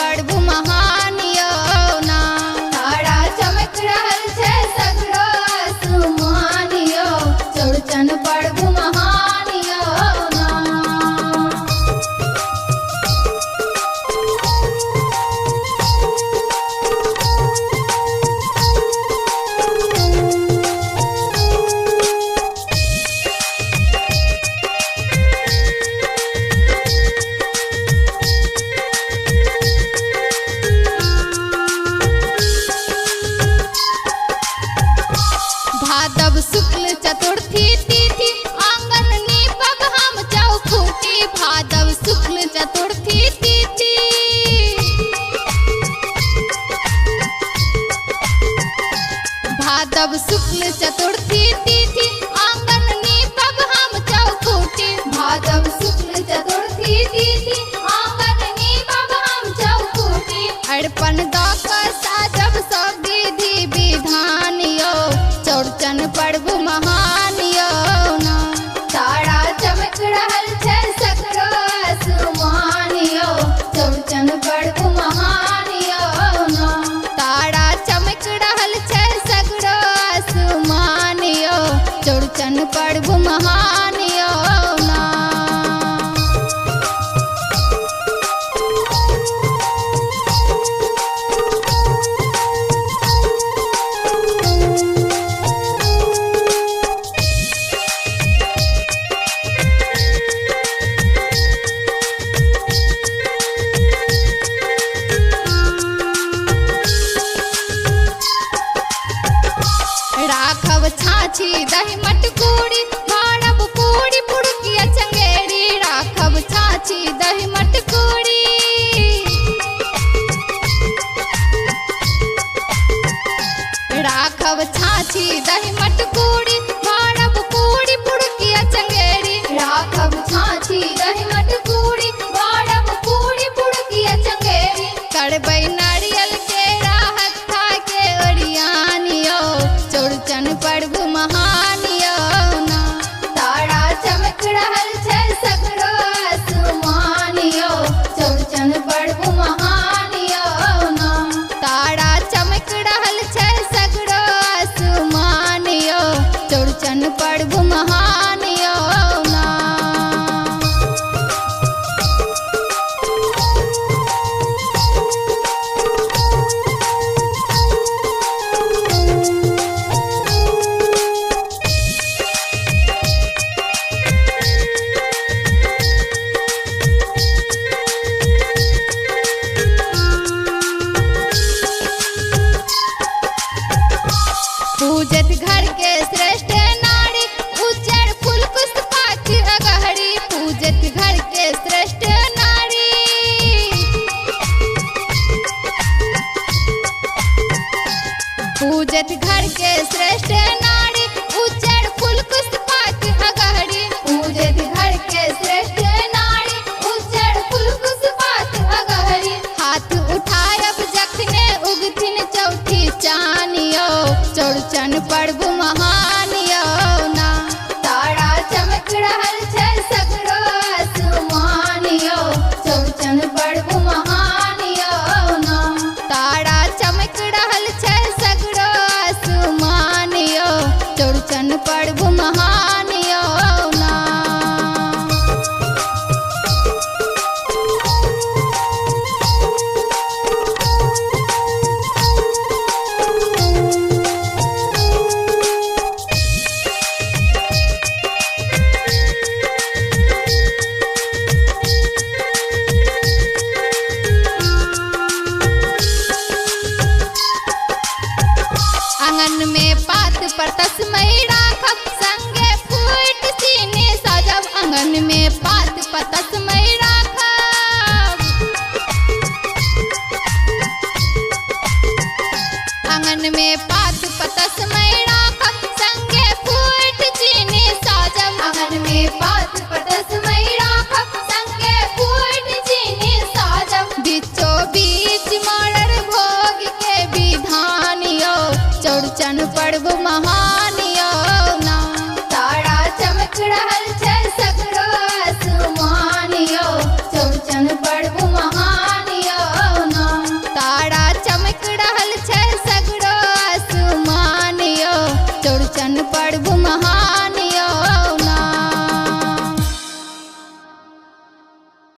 पर्व महान यो ना। तारा चमक रहल छै सगरो आसमान यो, चौड़चन पर्व महान यो ना। भादव शुक्ल चतुर्थी तिथि आंगन नीपब हम चौखूटी। भादव शुक्ल चतुर्थी तिथि भादव शुक्ल चतुर्थी तिथि आंगन नीपब हम चौखूटी। भादव शुक्ल चतुर्थी तिथि आंगन नीपब हम चौखूटी। अर्पण दऽ कऽ साजब सब विधि विधान यो, चौड़चन पर्व महान यो ना। तारा चमक रहल छै सगरो आसमान यो, चौड़चन पर्व महान यो ना। तारा चमक रहल छै सगरो आसमान यो, चौड़चन पर्व महान यो ना। राखब छाछी दही मटकूरी, भरब पूरी पुड़किया चंगेरी। राखब छाछी दही मटकूरी, राखब छाछी दही मटकूरी, भरब पूरी पुड़किया चंगेरी। राखब छाछी दही मटकूरी, भरब पूरी पुड़किया चंगेरी। करबै नारियल के हत्था के ओरियान यो, चौड़चन पर्व महान यो ना। तारा चमक रहल छै सगरो आसमान यो, चौड़चन पर्व महान यो ना। तारा चमक रहल छै सगरो आसमान यो, चौड़चन पर्व महान यो ना। पूजत घर के श्रेष्ठ नारी, उज्जर फूल पुष्पात अगहरी। पूजत घर के श्रेष्ठ नारी, पूजत घर के श्रेष्ठ नारी, उज्जर फूल पुष्पात अगहरी। पूजत घर के श्रेष्ठ नारी, उज्जर फूल पुष्पात अगहरी। हाथ उठायब जखने उगथिन चौठी चान यो, चौड़चन पर्व महान यो ना। तारा चमक रहल छै सगरो आसमान यो, चौड़चन पर्व महान यो ना। तारा चमक रहल छै सगरो आसमान यो, चौड़चन पर्व महान यो ना। आंगन में पात पर तस्मै राखब, संगे फूट सीने सजब। आंगन में पात पर तस्मै राखब, आंगन में पात पर तस्मै राखब, संगे फूट सीने सजब। आंगन में पात पर तस्मै राखब, संगे फूट सीने सजब। बीचो बीच मरर भोग के विधान यो, चौड़चन पर्व महान यो ना। तारा चमक रहल छै सगरो आसमान यो, चौड़चन पर्व